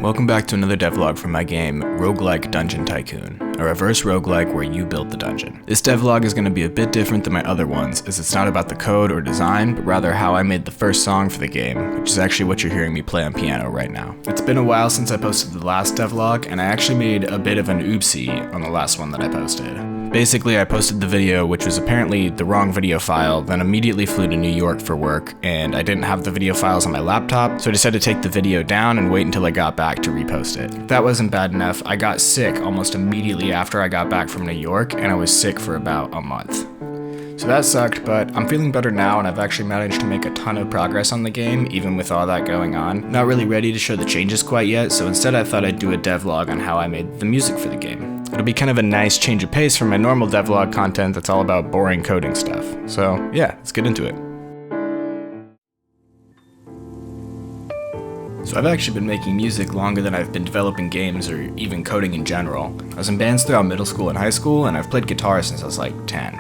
Welcome back to another devlog from my game, Roguelike Dungeon Tycoon, a reverse roguelike where you build the dungeon. This devlog is going to be a bit different than my other ones, as it's not about the code or design, but rather how I made the first song for the game, which is actually what you're hearing me play on piano right now. It's been a while since I posted the last devlog, and I actually made a bit of an oopsie on the last one that I posted. Basically, I posted the video, which was apparently the wrong video file, then immediately flew to New York for work, and I didn't have the video files on my laptop, so I decided to take the video down and wait until I got back to repost it. If that wasn't bad enough, I got sick almost immediately after I got back from New York, and I was sick for about a month. So that sucked, but I'm feeling better now, and I've actually managed to make a ton of progress on the game, even with all that going on. Not really ready to show the changes quite yet, so instead I thought I'd do a devlog on how I made the music for the game. It'll be kind of a nice change of pace from my normal devlog content that's all about boring coding stuff. So yeah, let's get into it. So I've actually been making music longer than I've been developing games or even coding in general. I was in bands throughout middle school and high school, and I've played guitar since I was like 10.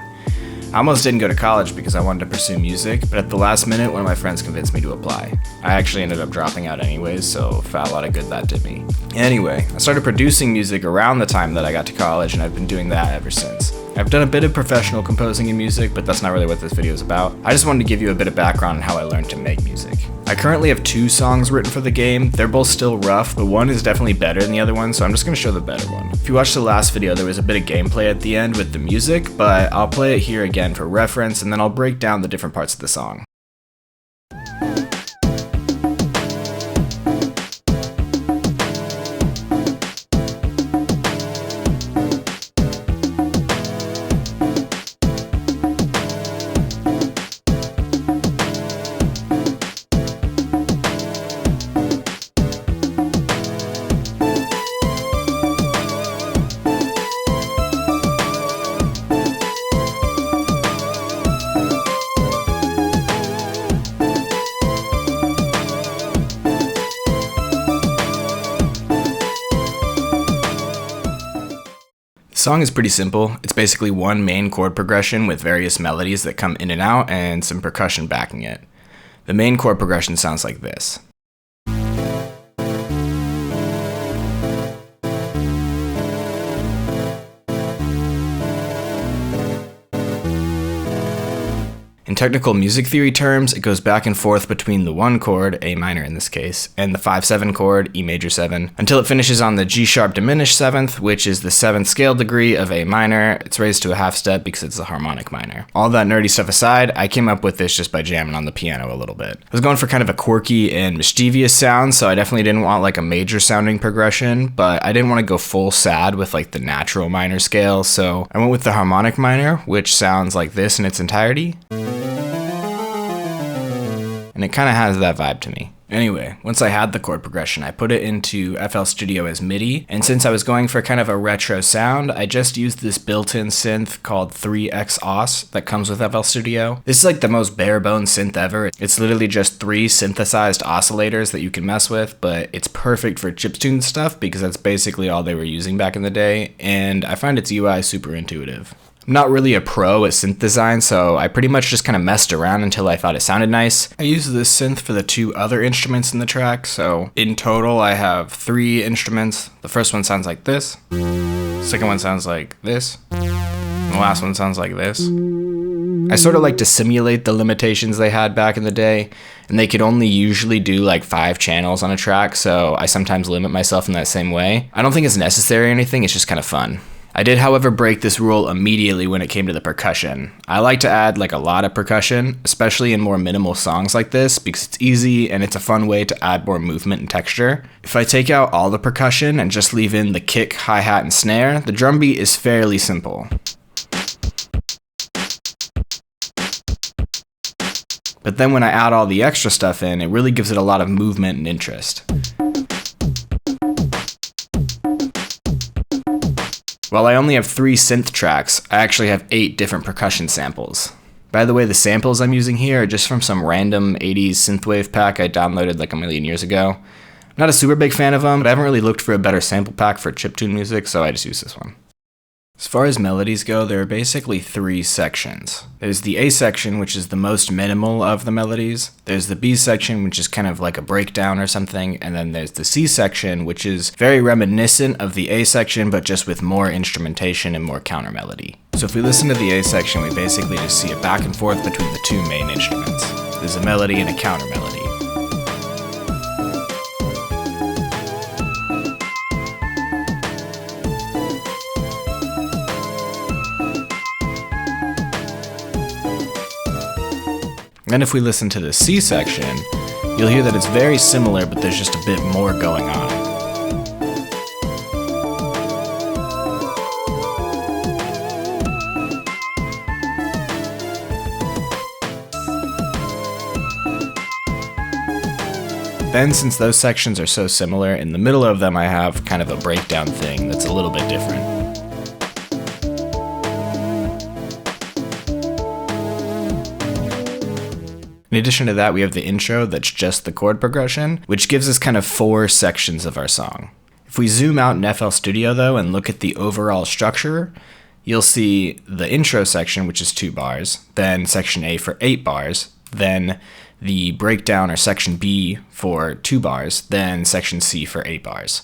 I almost didn't go to college because I wanted to pursue music, but at the last minute, one of my friends convinced me to apply. I actually ended up dropping out anyways, so foul lot of good that did me. Anyway, I started producing music around the time that I got to college, and I've been doing that ever since. I've done a bit of professional composing in music, but that's not really what this video is about. I just wanted to give you a bit of background on how I learned to make music. I currently have 2 songs written for the game. They're both still rough, but one is definitely better than the other one, so I'm just going to show the better one. If you watched the last video, there was a bit of gameplay at the end with the music, but I'll play it here again for reference, and then I'll break down the different parts of the song. The song is pretty simple. It's basically one main chord progression with various melodies that come in and out and some percussion backing it. The main chord progression sounds like this. In technical music theory terms, it goes back and forth between the 1 chord, A minor in this case, and the 5-7 chord, E major 7, until it finishes on the G sharp diminished 7th, which is the 7th scale degree of A minor. It's raised to a half step because it's a harmonic minor. All that nerdy stuff aside, I came up with this just by jamming on the piano a little bit. I was going for kind of a quirky and mischievous sound, so I definitely didn't want like a major sounding progression, but I didn't want to go full sad with like the natural minor scale, so I went with the harmonic minor, which sounds like this in its entirety. And it kind of has that vibe to me. Anyway, once I had the chord progression, I put it into FL Studio as MIDI, and since I was going for kind of a retro sound, I just used this built-in synth called 3XOS that comes with FL Studio. This is like the most bare-bones synth ever. It's literally just 3 synthesized oscillators that you can mess with, but it's perfect for chiptune stuff because that's basically all they were using back in the day, and I find its UI super intuitive. I'm not really a pro at synth design, so I pretty much just kind of messed around until I thought it sounded nice. I used this synth for the 2 other instruments in the track, so in total I have 3 instruments. The first one sounds like this, the second one sounds like this, and the last one sounds like this. I sort of like to simulate the limitations they had back in the day, and they could only usually do like 5 channels on a track, so I sometimes limit myself in that same way. I don't think it's necessary or anything, it's just kind of fun. I did, however, break this rule immediately when it came to the percussion. I like to add like a lot of percussion, especially in more minimal songs like this, because it's easy and it's a fun way to add more movement and texture. If I take out all the percussion and just leave in the kick, hi-hat, and snare, the drum beat is fairly simple. But then when I add all the extra stuff in, it really gives it a lot of movement and interest. While I only have 3 synth tracks, I actually have 8 different percussion samples. By the way, the samples I'm using here are just from some random 80s synthwave pack I downloaded like a million years ago. I'm not a super big fan of them, but I haven't really looked for a better sample pack for chiptune music, so I just use this one. As far as melodies go, there are basically 3 sections. There's the A section, which is the most minimal of the melodies. There's the B section, which is kind of like a breakdown or something. And then there's the C section, which is very reminiscent of the A section, but just with more instrumentation and more counter melody. So if we listen to the A section, we basically just see a back and forth between the 2 main instruments. There's a melody and a counter melody. Then if we listen to the C section, you'll hear that it's very similar, but there's just a bit more going on. Then, since those sections are so similar, in the middle of them I have kind of a breakdown thing that's a little bit different. In addition to that, we have the intro that's just the chord progression, which gives us kind of 4 sections of our song. If we zoom out in FL Studio though and look at the overall structure, you'll see the intro section, which is 2 bars, then section A for 8 bars, then the breakdown or section B for 2 bars, then section C for 8 bars.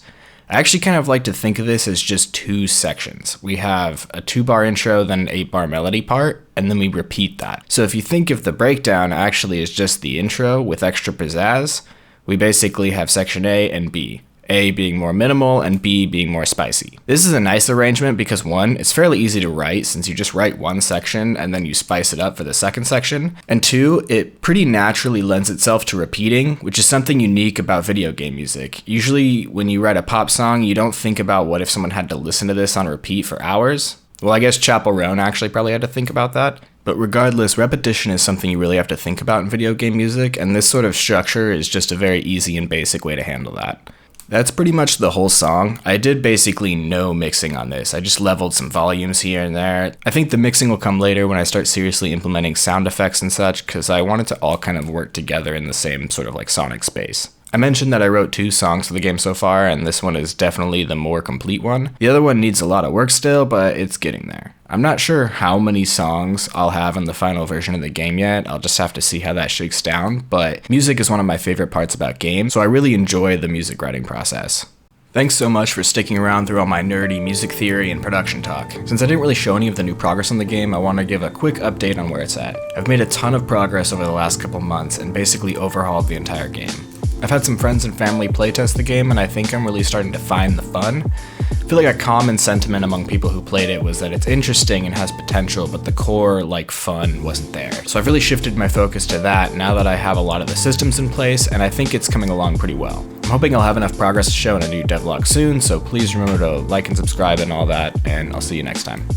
I actually kind of like to think of this as just 2 sections. We have a 2-bar intro, then an 8-bar melody part, and then we repeat that. So if you think of the breakdown actually as just the intro with extra pizzazz, we basically have section A and B. A being more minimal and B being more spicy. This is a nice arrangement because 1, it's fairly easy to write since you just write 1 section and then you spice it up for the second section. And 2, it pretty naturally lends itself to repeating, which is something unique about video game music. Usually when you write a pop song, you don't think about what if someone had to listen to this on repeat for hours. Well, I guess Chappell Roan actually probably had to think about that. But regardless, repetition is something you really have to think about in video game music, and this sort of structure is just a very easy and basic way to handle that. That's pretty much the whole song. I did basically no mixing on this. I just leveled some volumes here and there. I think the mixing will come later when I start seriously implementing sound effects and such, because I want it to all kind of work together in the same sort of like sonic space. I mentioned that I wrote 2 songs for the game so far, and this one is definitely the more complete one. The other one needs a lot of work still, but it's getting there. I'm not sure how many songs I'll have in the final version of the game yet. I'll just have to see how that shakes down, but music is one of my favorite parts about games, so I really enjoy the music writing process. Thanks so much for sticking around through all my nerdy music theory and production talk. Since I didn't really show any of the new progress on the game, I want to give a quick update on where it's at. I've made a ton of progress over the last couple months and basically overhauled the entire game. I've had some friends and family playtest the game, and I think I'm really starting to find the fun. I feel like a common sentiment among people who played it was that it's interesting and has potential, but the core, fun wasn't there. So I've really shifted my focus to that now that I have a lot of the systems in place, and I think it's coming along pretty well. I'm hoping I'll have enough progress to show in a new devlog soon, so please remember to like and subscribe and all that, and I'll see you next time.